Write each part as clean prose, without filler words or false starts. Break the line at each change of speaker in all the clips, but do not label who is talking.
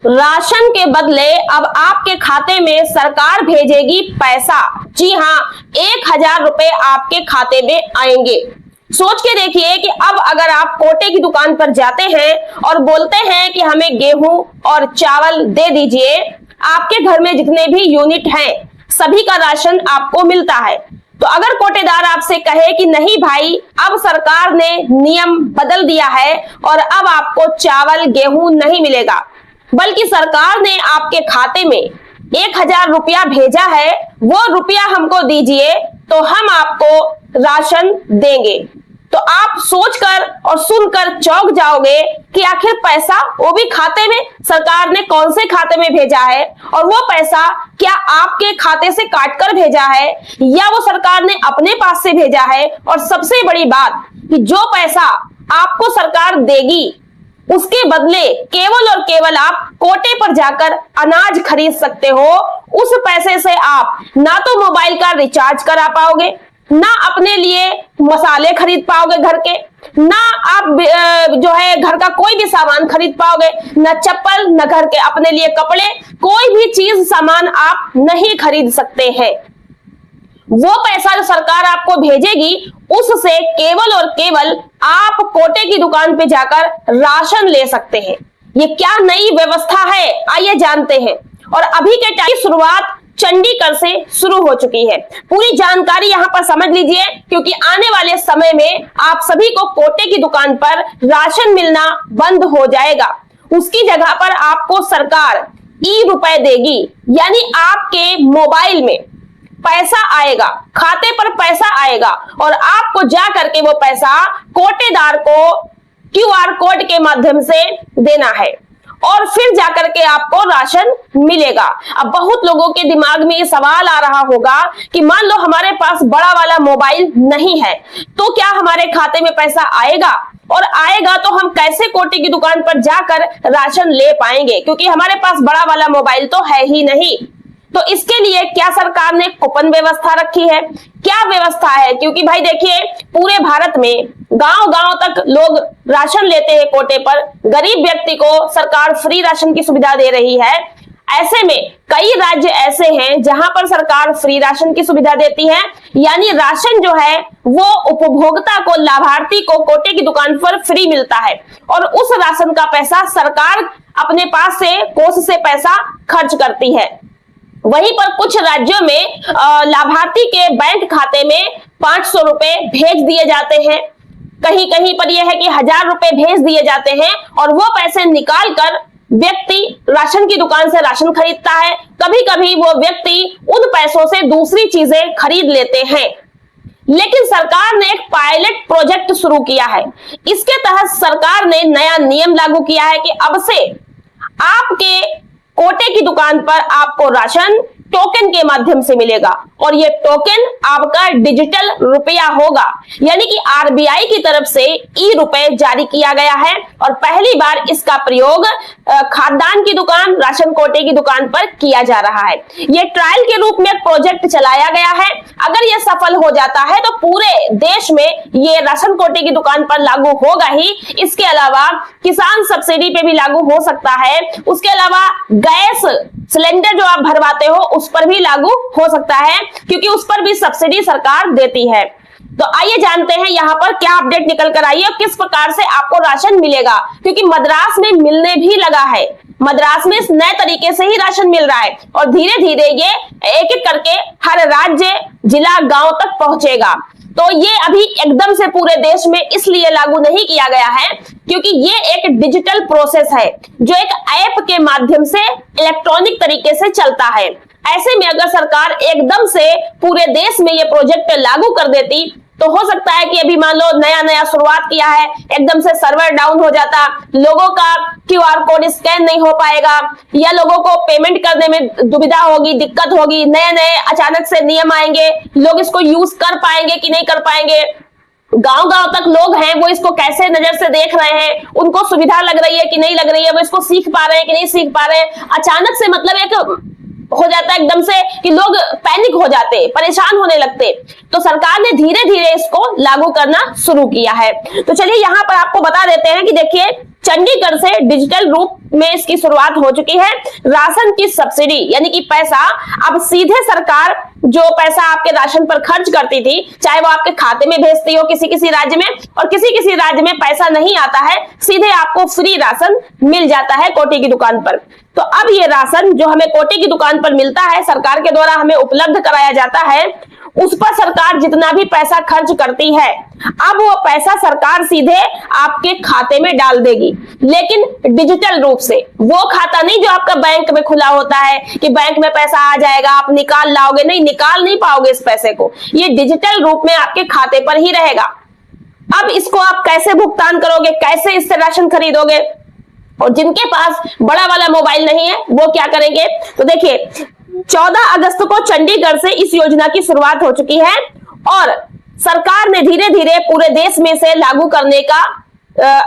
Ration के बदले अब आपके खाते में सरकार भेजेगी पैसा। जी हाँ, 1000 रुपए आपके खाते में आएंगे। सोच के देखिए कि अब अगर आप कोटे की दुकान पर जाते हैं और बोलते हैं कि हमें गेहूं और चावल दे दीजिए, आपके घर में जितने भी यूनिट हैं सभी का राशन आपको मिलता है। तो अगर कोटेदार आपसे कहे कि नहीं भाई, अब सरकार ने नियम बदल दिया है और अब आपको चावल गेहूं नहीं मिलेगा, बल्कि सरकार ने आपके खाते में 1000 रुपया भेजा है, वो रुपया हमको दीजिए तो हम आपको राशन देंगे, तो आप सोचकर और सुनकर चौंक जाओगे कि आखिर पैसा वो भी खाते में, सरकार ने कौन से खाते में भेजा है और वो पैसा क्या आपके खाते से काटकर भेजा है या वो सरकार ने अपने पास से भेजा है। और सबसे बड़ी बात कि जो पैसा आपको सरकार देगी उसके बदले केवल और केवल आप कोटे पर जाकर अनाज खरीद सकते हो। उस पैसे से आप ना तो मोबाइल का रिचार्ज करा पाओगे, ना अपने लिए मसाले खरीद पाओगे घर के, ना आप जो है घर का कोई भी सामान खरीद पाओगे, ना चप्पल, ना घर के अपने लिए कपड़े, कोई भी चीज सामान आप नहीं खरीद सकते हैं। वो पैसा जो सरकार आपको भेजेगी उससे केवल और केवल आप कोटे की दुकान पे जाकर राशन ले सकते हैं। ये क्या नई व्यवस्था है, आइए जानते हैं। और अभी के टाइम की शुरुआत चंडीगढ़ से शुरू हो चुकी है। पूरी जानकारी यहाँ पर समझ लीजिए, क्योंकि आने वाले समय में आप सभी को कोटे की दुकान पर राशन मिलना बंद हो जाएगा। उसकी जगह पर आपको सरकार ई-रुपए देगी, यानी आपके मोबाइल में पैसा आएगा, खाते पर पैसा आएगा और आपको जा करके वो पैसा कोटेदार को QR कोड के माध्यम से देना है और फिर जाकर के आपको राशन मिलेगा। अब बहुत लोगों के दिमाग में ये सवाल आ रहा होगा कि मान लो हमारे पास बड़ा वाला मोबाइल नहीं है, तो क्या हमारे खाते में पैसा आएगा, और आएगा तो हम कैसे कोटे की दुकान पर जाकर राशन ले पाएंगे, क्योंकि हमारे पास बड़ा वाला मोबाइल तो है ही नहीं। तो इसके लिए क्या सरकार ने कूपन व्यवस्था रखी है, क्या व्यवस्था है, क्योंकि भाई देखिए पूरे भारत में गांव-गांव तक लोग राशन लेते हैं कोटे पर। गरीब व्यक्ति को सरकार फ्री राशन की सुविधा दे रही है। ऐसे में कई राज्य ऐसे हैं जहां पर सरकार फ्री राशन की सुविधा देती है, यानी राशन जो है वो उपभोक्ता को, लाभार्थी को कोटे की दुकान पर फ्री मिलता है और उस राशन का पैसा सरकार अपने पास से कोष से पैसा खर्च करती है। वहीं पर कुछ राज्यों में लाभार्थी के बैंक खाते में 500 रुपए भेज दिए जाते हैं, कहीं कहीं पर यह है कि 1000 रुपए भेज दिए जाते हैं और वो पैसे निकाल कर व्यक्ति राशन की दुकान से राशन खरीदता है। कभी कभी वो व्यक्ति उन पैसों से दूसरी चीजें खरीद लेते हैं। लेकिन सरकार ने एक पायलट प्रोजेक्ट शुरू किया है। इसके तहत सरकार ने नया नियम लागू किया है कि अब से आपके कोटे की दुकान पर आपको राशन टोकन के माध्यम से मिलेगा और ये टोकन आपका डिजिटल रुपया होगा, यानी कि RBI की तरफ से ई-रुपए जारी किया गया है और पहली बार इसका प्रयोग खाद्यान्न की दुकान, राशन कोटे की दुकान पर किया जा रहा है। ये ट्रायल के रूप में प्रोजेक्ट चलाया गया है। अगर ये सफल हो जाता है तो पूरे देश में ये राशन कोटे की दुकान पर लागू होगा ही। इसके अलावा किसान सब्सिडी पे भी लागू हो सकता है। उसके अलावा गैस सिलेंडर जो आप भरवाते हो उस पर भी लागू हो सकता है, क्योंकि उस पर भी सब्सिडी सरकार देती है। तो आइए जानते हैं यहाँ पर क्या अपडेट निकल कर आई है और किस प्रकार से आपको राशन मिलेगा, क्योंकि मद्रास में मिलने भी लगा है। मद्रास में इस नए तरीके से ही राशन मिल रहा है और धीरे धीरे ये एक एक करके हर राज्य, जिला, गांव तक पहुंचेगा। तो ये अभी एकदम से पूरे देश में इसलिए लागू नहीं किया गया है क्योंकि ये एक डिजिटल प्रोसेस है जो एक ऐप के माध्यम से इलेक्ट्रॉनिक तरीके से चलता है। ऐसे में अगर सरकार एकदम से पूरे देश में ये प्रोजेक्ट लागू कर देती तो हो सकता है कि अभी मान लो नया नया शुरुआत किया है, एकदम से सर्वर डाउन हो जाता, लोगों का QR कोड स्कैन नहीं हो पाएगा या लोगों को पेमेंट करने में दुविधा होगी, दिक्कत होगी। नए नए अचानक से नियम आएंगे, लोग इसको यूज कर पाएंगे कि नहीं कर पाएंगे। गांव गांव तक लोग हैं, वो इसको कैसे नजर से देख रहे हैं, उनको सुविधा लग रही है कि नहीं लग रही है, वो इसको सीख पा रहे हैं कि नहीं सीख पा रहे हैं। अचानक से मतलब एक हो जाता है एकदम से कि लोग पैनिक हो जाते, परेशान होने लगते। तो सरकार ने धीरे धीरे इसको लागू करना शुरू किया है। तो चलिए यहाँ पर आपको बता देते हैं कि देखिए चंडीगढ़ से डिजिटल रूप में इसकी शुरुआत हो चुकी है। राशन की सब्सिडी यानी कि पैसा अब सीधे सरकार जो पैसा आपके राशन पर खर्च करती थी, चाहे वो आपके खाते में भेजती हो किसी किसी राज्य में, और किसी किसी राज्य में पैसा नहीं आता है, सीधे आपको फ्री राशन मिल जाता है कोटे की दुकान पर। तो अब ये राशन जो हमें कोटे की दुकान पर मिलता है, सरकार के द्वारा हमें उपलब्ध कराया जाता है, उस पर सरकार जितना भी पैसा खर्च करती है, अब वो पैसा सरकार सीधे आपके खाते में डाल देगी, लेकिन डिजिटल रूप से। वो खाता नहीं जो आपका बैंक में खुला होता है कि बैंक में पैसा आ जाएगा, आप निकाल लाओगे, नहीं, निकाल नहीं पाओगे इस पैसे को। ये डिजिटल रूप में आपके खाते पर ही रहेगा। अब इसको आप कैसे भुगतान करोगे, कैसे इससे राशन खरीदोगे? और जिनके पास बड़ा वाला मोबाइल नहीं है वो क्या करेंगे? तो देखिए, 14 अगस्त को चंडीगढ़ से इस योजना की शुरुआत हो चुकी है और सरकार ने धीरे धीरे पूरे देश में से लागू करने का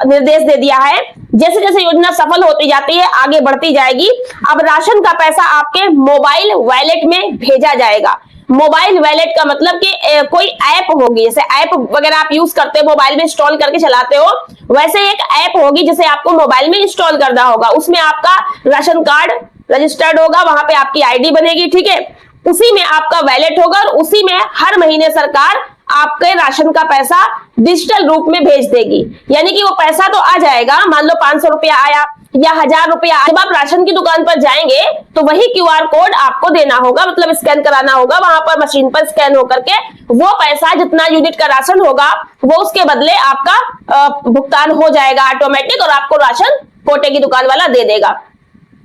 निर्देश दे दिया है। जैसे जैसे योजना सफल होती जाती है, आगे बढ़ती जाएगी। अब राशन का पैसा आपके मोबाइल वॉलेट में भेजा जाएगा। मोबाइल वॉलेट का मतलब कि कोई ऐप होगी, जैसे ऐप वगैरह आप यूज करते हो, मोबाइल में इंस्टॉल करके चलाते हो, वैसे एक ऐप होगी जिसे आपको मोबाइल में इंस्टॉल करना होगा। उसमें आपका राशन कार्ड रजिस्टर्ड होगा, वहां पे आपकी आईडी बनेगी, ठीक है। उसी में आपका वॉलेट होगा और उसी में हर महीने सरकार आपके राशन का पैसा डिजिटल रूप में भेज देगी। यानी कि वो पैसा तो आ जाएगा, मान लो 500 रुपया आया या 1000 रुपया, जब आप राशन की दुकान पर जाएंगे तो वही क्यूआर कोड आपको देना होगा, मतलब स्कैन कराना होगा, वहां पर मशीन पर स्कैन होकर के वो पैसा जितना यूनिट का राशन होगा वो उसके बदले आपका भुगतान हो जाएगा ऑटोमेटिक, और आपको राशन कोटे की दुकान वाला दे देगा।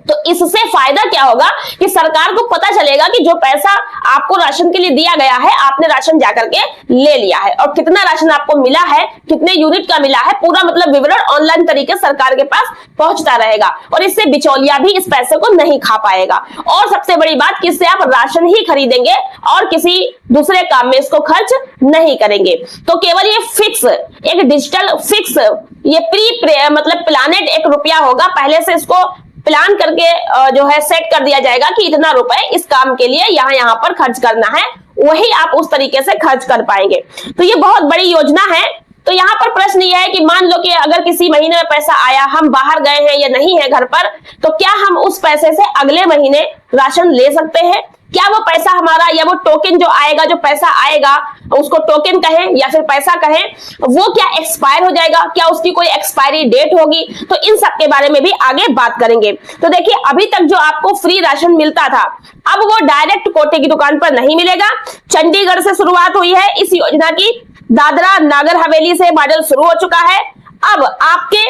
तो इससे फायदा क्या होगा कि सरकार को पता चलेगा कि जो पैसा आपको राशन के लिए दिया गया है, आपने राशन जाकर के ले लिया है, और कितना राशन आपको मिला है, कितने यूनिट का मिला है, पूरा मतलब विवरण ऑनलाइन तरीके सरकार के पास पहुंचता रहेगा। और इससे बिचौलिया भी इस पैसे को नहीं खा पाएगा। और सबसे बड़ी बात कि इससे आप राशन ही खरीदेंगे और किसी दूसरे काम में इसको खर्च नहीं करेंगे। तो केवल ये फिक्स, एक डिजिटल फिक्स, ये मतलब प्लानेट एक रुपया होगा, पहले से इसको प्लान करके जो है सेट कर दिया जाएगा कि इतना रुपए इस काम के लिए यहाँ पर खर्च करना है, वही आप उस तरीके से खर्च कर पाएंगे। तो ये बहुत बड़ी योजना है। तो यहाँ पर प्रश्न ये है कि मान लो कि अगर किसी महीने में पैसा आया, हम बाहर गए हैं या नहीं है घर पर, तो क्या हम उस पैसे से अगले महीने राशन ले सकते हैं? क्या वो पैसा हमारा, या वो टोकन जो आएगा, जो पैसा आएगा, उसको टोकन कहें या फिर पैसा कहें, वो क्या एक्सपायर हो जाएगा? क्या उसकी कोई एक्सपायरी डेट होगी? तो इन सब के बारे में भी आगे बात करेंगे। तो देखिए, अभी तक जो आपको फ्री राशन मिलता था, अब वो डायरेक्ट कोटे की दुकान पर नहीं मिलेगा। चंडीगढ़ से शुरुआत हुई है इस योजना की, दादरा नागर हवेली से मॉडल शुरू हो चुका है। अब आपके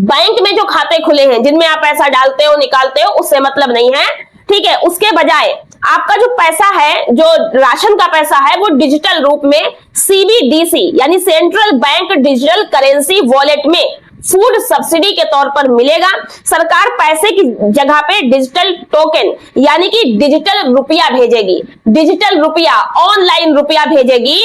बैंक में जो खाते खुले हैं, जिनमें आप पैसा डालते हो निकालते हो, उससे मतलब नहीं है, ठीक है। उसके बजाय आपका जो पैसा है, जो राशन का पैसा है, वो डिजिटल रूप में सीबीडीसी यानी central bank digital currency wallet में फूड सब्सिडी के तौर पर मिलेगा। सरकार पैसे की जगह पे डिजिटल टोकन यानी कि डिजिटल रुपया भेजेगी, डिजिटल रुपया, ऑनलाइन रुपया भेजेगी।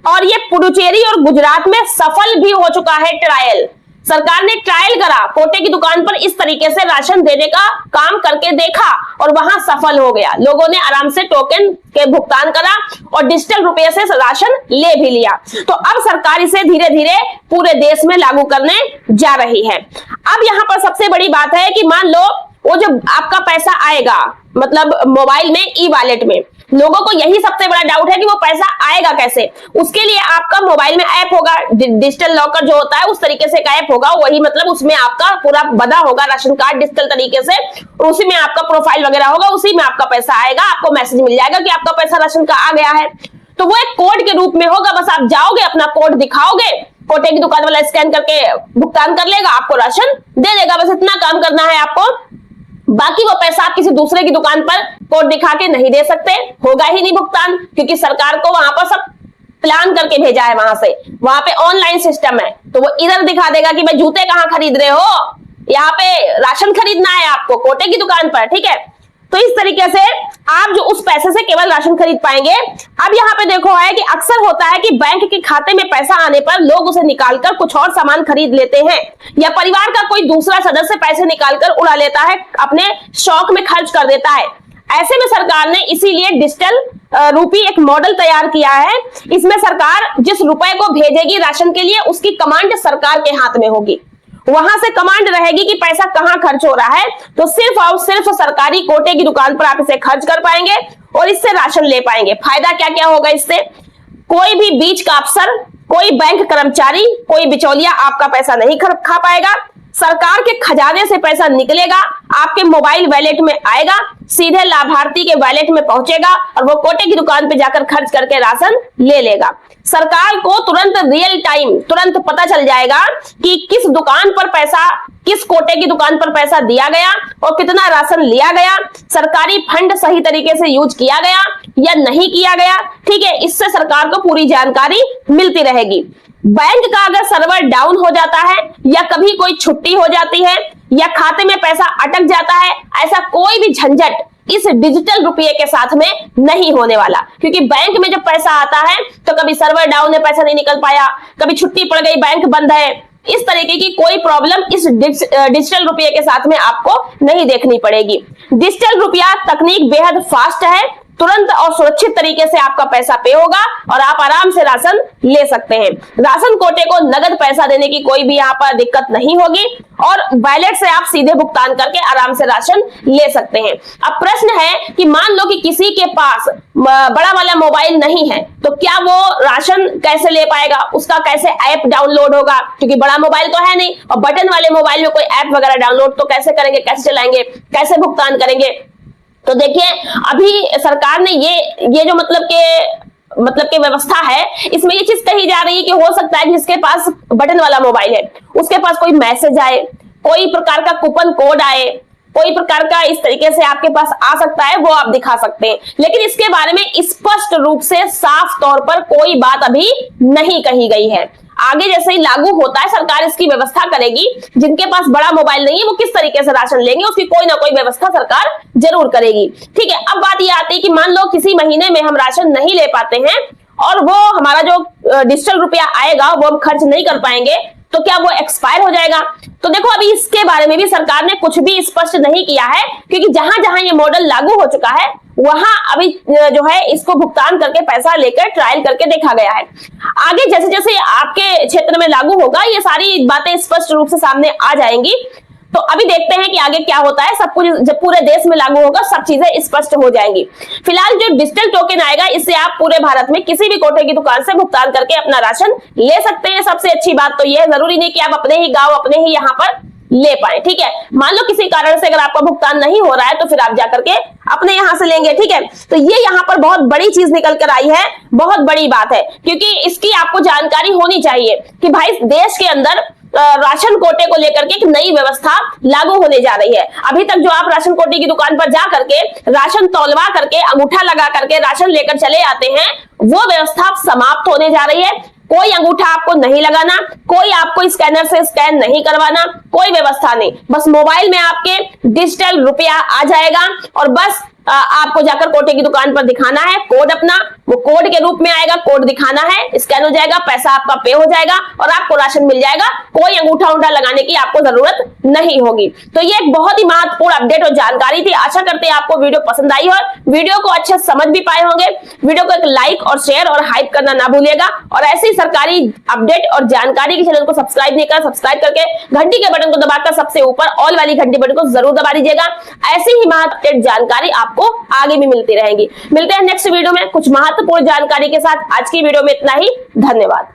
और ये पुडुचेरी और गुजरात में सफल भी हो चुका है ट्रायल। सरकार ने ट्रायल करा, कोटे की दुकान पर इस तरीके से राशन देने का काम करके देखा और वहां सफल हो गया। लोगों ने आराम से टोकन के भुगतान करा और डिजिटल रुपये से राशन ले भी लिया। तो अब सरकार इसे धीरे धीरे पूरे देश में लागू करने जा रही है। अब यहाँ पर सबसे बड़ी बात है कि मान लो वो जो आपका पैसा आएगा, मतलब मोबाइल में, ई वॉलेट में, लोगों को यही सबसे बड़ा डाउट है कि वो पैसा आएगा कैसे। उसके लिए आपका मोबाइल में ऐप होगा, डिजिटल लॉकर जो होता है उस तरीके से का ऐप होगा, वही मतलब उसमें आपका पूरा बना होगा राशन कार्ड डिजिटल तरीके से, और उसी में आपका प्रोफाइल वगैरह होगा, उसी में आपका पैसा आएगा, आपको मैसेज मिल जाएगा कि आपका पैसा राशन का आ गया है। तो वो एक कोड के रूप में होगा, बस आप जाओगे, अपना कोड दिखाओगे, कोटे की दुकान वाला स्कैन करके भुगतान कर लेगा, आपको राशन दे देगा। बस इतना काम करना है आपको। बाकी वो पैसा आप किसी दूसरे की दुकान पर कोड दिखा के नहीं दे सकते, होगा ही नहीं भुगतान, क्योंकि सरकार को वहां पर सब प्लान करके भेजा है, वहां पे ऑनलाइन सिस्टम है। तो वो इधर दिखा देगा कि भाई जूते कहाँ खरीद रहे हो, यहाँ पे राशन खरीदना है आपको कोटे की दुकान पर, ठीक है। तो इस तरीके से आप जो उस पैसे से केवल राशन खरीद पाएंगे। अब यहाँ पे देखो है कि अक्सर होता है कि बैंक के खाते में पैसा आने पर लोग उसे निकालकर कुछ और सामान खरीद लेते हैं, या परिवार का कोई दूसरा सदस्य पैसे निकालकर उड़ा लेता है, अपने शौक में खर्च कर देता है। ऐसे में सरकार ने इसीलिए डिजिटल रूपी एक मॉडल तैयार किया है। इसमें सरकार जिस रुपए को भेजेगी राशन के लिए, उसकी कमांड सरकार के हाथ में होगी। वहां से कमांड रहेगी कि पैसा कहां खर्च हो रहा है, तो सिर्फ और सिर्फ सरकारी कोटे की दुकान पर आप इसे खर्च कर पाएंगे और इससे राशन ले पाएंगे। फायदा क्या क्या होगा इससे? कोई भी बीच का अफसर, कोई बैंक कर्मचारी, कोई बिचौलिया आपका पैसा नहीं खा पाएगा। सरकार के खजाने से पैसा निकलेगा, आपके मोबाइल वॉलेट में आएगा, सीधे लाभार्थी के वॉलेट में पहुंचेगा और वो कोटे की दुकान पे जाकर खर्च करके राशन ले लेगा। सरकार को तुरंत रियल टाइम तुरंत पता चल जाएगा कि किस दुकान पर पैसा, किस कोटे की दुकान पर पैसा दिया गया और कितना राशन लिया गया, सरकारी फंड सही तरीके से यूज किया गया या नहीं किया गया। ठीक है, इससे सरकार को पूरी जानकारी मिलती रहेगी। बैंक का अगर सर्वर डाउन हो जाता है या कभी कोई छुट्टी हो जाती है या खाते में पैसा अटक जाता है, ऐसा कोई भी झंझट इस डिजिटल रुपये के साथ में नहीं होने वाला। क्योंकि बैंक में जब पैसा आता है तो कभी सर्वर डाउन है, पैसा नहीं निकल पाया, कभी छुट्टी पड़ गई, बैंक बंद है, इस तरीके की कोई प्रॉब्लम इस डिजिटल रुपये के साथ में आपको नहीं देखनी पड़ेगी। डिजिटल रुपया तकनीक बेहद फास्ट है, तुरंत और सुरक्षित तरीके से आपका पैसा पे होगा और आप आराम से राशन ले सकते हैं। राशन कोटे को नगद पैसा देने की कोई भी यहाँ पर दिक्कत नहीं होगी और वॉलेट से आप सीधे भुगतान करके आराम से राशन ले सकते हैं। अब प्रश्न है कि मान लो कि किसी के पास बड़ा वाला मोबाइल नहीं है, तो क्या वो राशन कैसे ले पाएगा? उसका कैसे ऐप डाउनलोड होगा? क्योंकि बड़ा मोबाइल तो है नहीं और बटन वाले मोबाइल में कोई ऐप वगैरह डाउनलोड तो कैसे करेंगे, कैसे चलाएंगे, कैसे भुगतान करेंगे? तो देखिए, अभी सरकार ने ये जो मतलब के व्यवस्था है, इसमें ये चीज कही जा रही है कि हो सकता है कि जिसके पास बटन वाला मोबाइल है उसके पास कोई मैसेज आए, कोई प्रकार का कूपन कोड आए, कोई प्रकार का इस तरीके से आपके पास आ सकता है, वो आप दिखा सकते हैं। लेकिन इसके बारे में स्पष्ट रूप से साफ तौर पर कोई बात अभी नहीं कही गई है। आगे जैसे ही लागू होता है सरकार इसकी व्यवस्था करेगी। जिनके पास बड़ा मोबाइल नहीं है वो किस तरीके से राशन लेंगे, उसकी कोई ना कोई व्यवस्था सरकार जरूर करेगी। ठीक है, अब बात ये आती है कि मान लो किसी महीने में हम राशन नहीं ले पाते हैं और वो हमारा जो डिजिटल रुपया आएगा वो हम खर्च नहीं कर पाएंगे, तो क्या वो एक्सपायर हो जाएगा? तो देखो, अभी इसके बारे में भी सरकार ने कुछ भी स्पष्ट नहीं किया है, क्योंकि जहां जहां ये मॉडल लागू हो चुका है वहां अभी जो है इसको भुगतान करके पैसा लेकर ट्रायल करके देखा गया है। आगे जैसे जैसे आपके क्षेत्र में लागू होगा ये सारी बातें स्पष्ट रूप से सामने आ जाएंगी। तो अभी देखते हैं कि आगे क्या होता है। सब कुछ जब पूरे देश में लागू होगा सब चीजें स्पष्ट हो जाएंगी। फिलहाल जो डिजिटल टोकन आएगा इससे आप पूरे भारत में किसी भी कोटे की दुकान से भुगतान करके अपना राशन ले सकते हैं। सबसे अच्छी बात तो यह है, जरूरी नहीं कि आप अपने ही गांव, अपने ही यहाँ पर ले पाए। ठीक है, मान लो किसी कारण से अगर आपका भुगतान नहीं हो रहा है तो फिर आप जाकर के अपने यहां से लेंगे। ठीक है, तो ये यहाँ पर बहुत बड़ी चीज निकल कर आई है, बहुत बड़ी बात है, क्योंकि इसकी आपको जानकारी होनी चाहिए कि भाई देश के अंदर राशन कोटे को लेकर के एक नई व्यवस्था लागू होने जा रही है। अभी तक जो आप राशन कोटे की दुकान पर जा करके राशन तौलवा करके अंगूठा लगा करके राशन लेकर चले आते हैं, वो व्यवस्था समाप्त होने जा रही है। कोई अंगूठा आपको नहीं लगाना, कोई आपको स्कैनर से स्कैन नहीं करवाना, कोई व्यवस्था नहीं। बस मोबाइल में आपके डिजिटल रुपया आ जाएगा और बस आपको जाकर कोटे की दुकान पर दिखाना है कोड अपना, वो कोड के रूप में आएगा, कोड दिखाना है, स्कैन हो जाएगा, पैसा आपका पे हो जाएगा और आपको राशन मिल जाएगा। कोई अंगूठा उंगूठा लगाने की आपको जरूरत नहीं होगी। तो ये एक बहुत ही महत्वपूर्ण अपडेट और जानकारी थी। आशा करते हैं आपको वीडियो पसंद आई हो, वीडियो को अच्छे समझ भी पाए होंगे। वीडियो को एक लाइक और शेयर और हाइप करना ना भूलिएगा और ऐसी सरकारी अपडेट और जानकारी के चैनल को सब्सक्राइब नहीं कर, सब्सक्राइब करके घंटी के बटन को दबाकर सबसे ऊपर ऑल वाली घंटी बटन को जरूर दबा दीजिएगा। ऐसी ही महत्वपूर्ण जानकारी आपको आगे भी मिलती रहेगी। मिलते हैं नेक्स्ट वीडियो में कुछ महत्वपूर्ण जानकारी के साथ। आज की वीडियो में इतना ही, धन्यवाद।